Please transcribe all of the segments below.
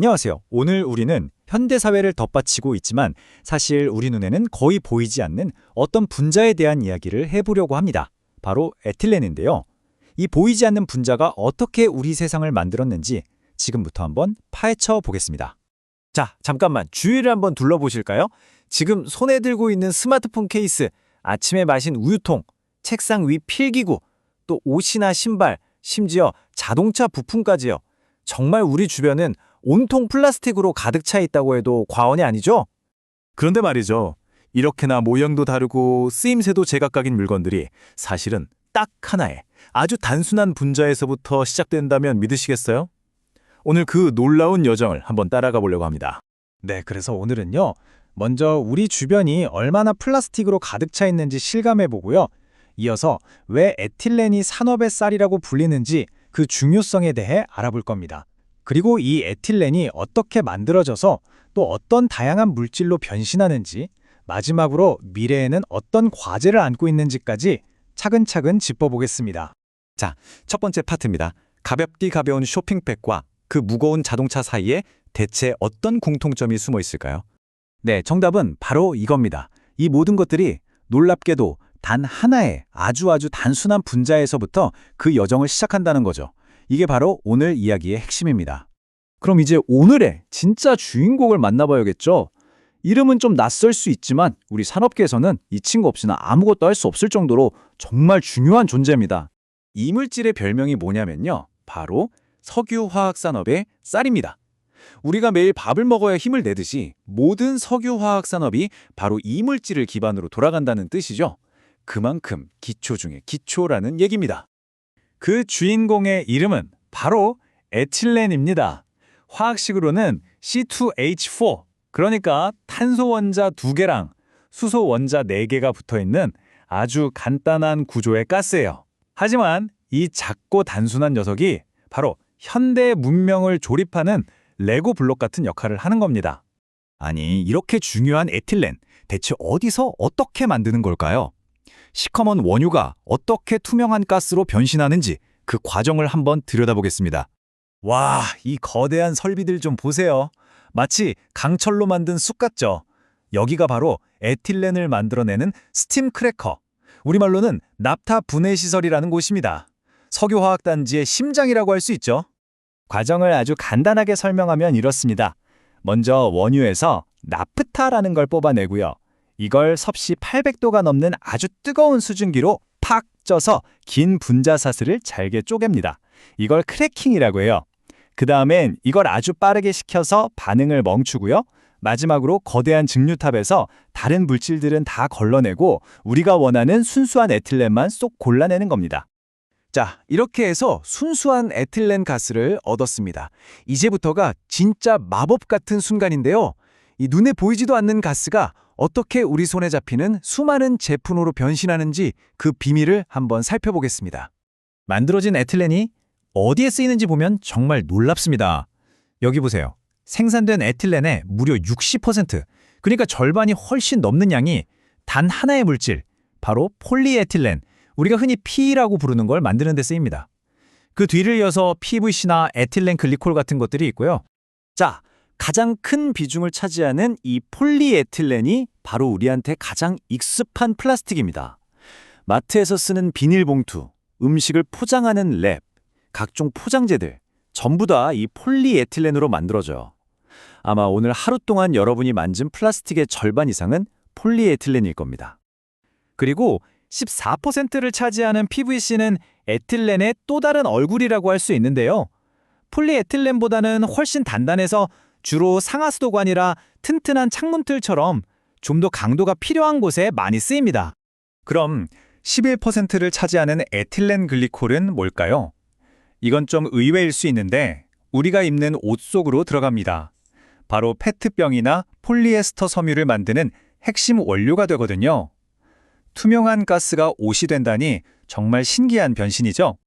안녕하세요. 오늘 우리는 현대사회를 덧받치고 있지만 사실 우리 눈에는 거의 보이지 않는 어떤 분자에 대한 이야기를 해보려고 합니다. 바로 에틸렌인데요. 이 보이지 않는 분자가 어떻게 우리 세상을 만들었는지 지금부터 한번 파헤쳐 보겠습니다. 자, 잠깐만 주위를 한번 둘러보실까요? 지금 손에 들고 있는 스마트폰 케이스, 아침에 마신 우유통, 책상 위 필기구, 또 옷이나 신발, 심지어 자동차 부품까지요. 정말 우리 주변은 온통 플라스틱으로 가득 차 있다고 해도 과언이 아니죠? 그런데 말이죠. 이렇게나 모양도 다르고 쓰임새도 제각각인 물건들이 사실은 딱 하나의 아주 단순한 분자에서부터 시작된다면 믿으시겠어요? 오늘 그 놀라운 여정을 한번 따라가 보려고 합니다. 네, 그래서 오늘은요. 먼저 우리 주변이 얼마나 플라스틱으로 가득 차 있는지 실감해 보고요. 이어서 왜 에틸렌이 산업의 쌀이라고 불리는지 그 중요성에 대해 알아볼 겁니다. 그리고 이 에틸렌이 어떻게 만들어져서 또 어떤 다양한 물질로 변신하는지, 마지막으로 미래에는 어떤 과제를 안고 있는지까지 차근차근 짚어보겠습니다. 자, 첫 번째 파트입니다. 가볍디 가벼운 쇼핑백과 그 무거운 자동차 사이에 대체 어떤 공통점이 숨어 있을까요? 네, 정답은 바로 이겁니다. 이 모든 것들이 놀랍게도 단 하나의 아주 단순한 분자에서부터 그 여정을 시작한다는 거죠. 이게 바로 오늘 이야기의 핵심입니다. 그럼 이제 오늘의 진짜 주인공을 만나봐야겠죠? 이름은 좀 낯설 수 있지만 우리 산업계에서는 이 친구 없이는 아무것도 할 수 없을 정도로 정말 중요한 존재입니다. 이 물질의 별명이 뭐냐면요. 바로 석유화학산업의 쌀입니다. 우리가 매일 밥을 먹어야 힘을 내듯이 모든 석유화학산업이 바로 이 물질을 기반으로 돌아간다는 뜻이죠. 그만큼 기초 중에 기초라는 얘기입니다. 그 주인공의 이름은 바로 에틸렌입니다. 화학식으로는 C2H4, 그러니까 탄소 원자 2개랑 수소 원자 4개가 붙어있는 아주 간단한 구조의 가스예요. 하지만 이 작고 단순한 녀석이 바로 현대 문명을 조립하는 레고 블록 같은 역할을 하는 겁니다. 아니, 이렇게 중요한 에틸렌, 대체 어디서 어떻게 만드는 걸까요? 시커먼 원유가 어떻게 투명한 가스로 변신하는지 그 과정을 한번 들여다보겠습니다. 와, 이 거대한 설비들 좀 보세요. 마치 강철로 만든 쑥 같죠? 여기가 바로 에틸렌을 만들어내는 스팀 크래커, 우리말로는 납타 분해 시설이라는 곳입니다. 석유화학단지의 심장이라고 할 수 있죠. 과정을 아주 간단하게 설명하면 이렇습니다. 먼저 원유에서 나프타라는 걸 뽑아내고요. 이걸 섭씨 800도가 넘는 아주 뜨거운 수증기로 팍 쪄서 긴 분자 사슬을 잘게 쪼갭니다. 이걸 크래킹이라고 해요. 그 다음엔 이걸 아주 빠르게 식혀서 반응을 멈추고요. 마지막으로 거대한 증류탑에서 다른 물질들은 다 걸러내고 우리가 원하는 순수한 에틸렌만 쏙 골라내는 겁니다. 자, 이렇게 해서 순수한 에틸렌 가스를 얻었습니다. 이제부터가 진짜 마법 같은 순간인데요. 이 눈에 보이지도 않는 가스가 어떻게 우리 손에 잡히는 수많은 제품으로 변신하는지 그 비밀을 한번 살펴보겠습니다. 만들어진 에틸렌이 어디에 쓰이는지 보면 정말 놀랍습니다. 여기 보세요. 생산된 에틸렌의 무려 60%, 그러니까 절반이 훨씬 넘는 양이 단 하나의 물질, 바로 폴리에틸렌, 우리가 흔히 P라고 부르는 걸 만드는 데 쓰입니다. 그 뒤를 이어서 PVC나 에틸렌 글리콜 같은 것들이 있고요. 자, 가장 큰 비중을 차지하는 이 폴리에틸렌이 바로 우리한테 가장 익숙한 플라스틱입니다. 마트에서 쓰는 비닐봉투, 음식을 포장하는 랩, 각종 포장재들, 전부 다 이 폴리에틸렌으로 만들어져요. 아마 오늘 하루 동안 여러분이 만진 플라스틱의 절반 이상은 폴리에틸렌일 겁니다. 그리고 14%를 차지하는 PVC는 에틸렌의 또 다른 얼굴이라고 할 수 있는데요. 폴리에틸렌보다는 훨씬 단단해서 주로 상하수도관이라 튼튼한 창문틀처럼 좀 더 강도가 필요한 곳에 많이 쓰입니다. 그럼 11%를 차지하는 에틸렌 글리콜은 뭘까요? 이건 좀 의외일 수 있는데 우리가 입는 옷 속으로 들어갑니다. 바로 페트병이나 폴리에스터 섬유를 만드는 핵심 원료가 되거든요. 투명한 가스가 옷이 된다니 정말 신기한 변신이죠.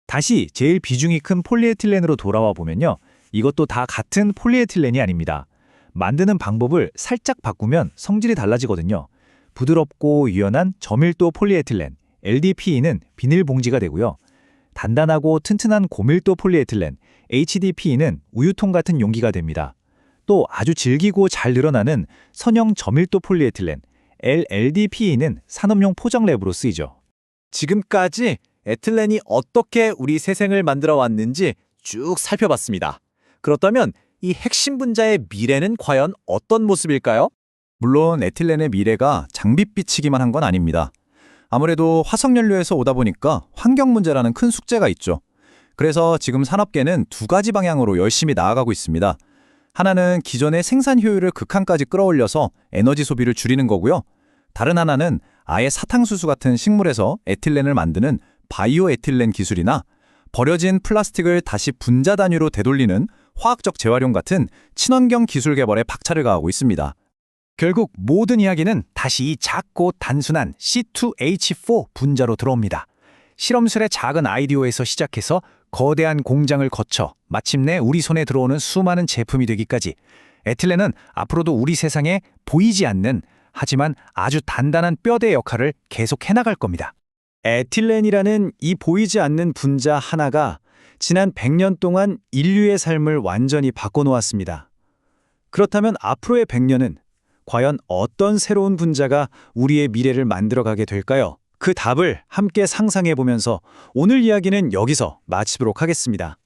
다시 제일 비중이 큰 폴리에틸렌으로 돌아와 보면요. 이것도 다 같은 폴리에틸렌이 아닙니다. 만드는 방법을 살짝 바꾸면 성질이 달라지거든요. 부드럽고 유연한 저밀도 폴리에틸렌, LDPE는 비닐봉지가 되고요. 단단하고 튼튼한 고밀도 폴리에틸렌, HDPE는 우유통 같은 용기가 됩니다. 또 아주 질기고 잘 늘어나는 선형 저밀도 폴리에틸렌, LLDPE는 산업용 포장랩으로 쓰이죠. 지금까지 에틸렌이 어떻게 우리 세상을 만들어 왔는지 쭉 살펴봤습니다. 그렇다면 이 핵심 분자의 미래는 과연 어떤 모습일까요? 물론 에틸렌의 미래가 장밋빛이기만 한 건 아닙니다. 아무래도 화석연료에서 오다 보니까 환경 문제라는 큰 숙제가 있죠. 그래서 지금 산업계는 두 가지 방향으로 열심히 나아가고 있습니다. 하나는 기존의 생산 효율을 극한까지 끌어올려서 에너지 소비를 줄이는 거고요. 다른 하나는 아예 사탕수수 같은 식물에서 에틸렌을 만드는 바이오 에틸렌 기술이나 버려진 플라스틱을 다시 분자 단위로 되돌리는 화학적 재활용 같은 친환경 기술 개발에 박차를 가하고 있습니다. 결국 모든 이야기는 다시 이 작고 단순한 C2H4 분자로 들어옵니다. 실험실의 작은 아이디어에서 시작해서 거대한 공장을 거쳐 마침내 우리 손에 들어오는 수많은 제품이 되기까지 에틸렌은 앞으로도 우리 세상에 보이지 않는 하지만 아주 단단한 뼈대 역할을 계속 해나갈 겁니다. 에틸렌이라는 이 보이지 않는 분자 하나가 지난 100년 동안 인류의 삶을 완전히 바꿔놓았습니다. 그렇다면 앞으로의 100년은 과연 어떤 새로운 분자가 우리의 미래를 만들어가게 될까요? 그 답을 함께 상상해보면서 오늘 이야기는 여기서 마치도록 하겠습니다.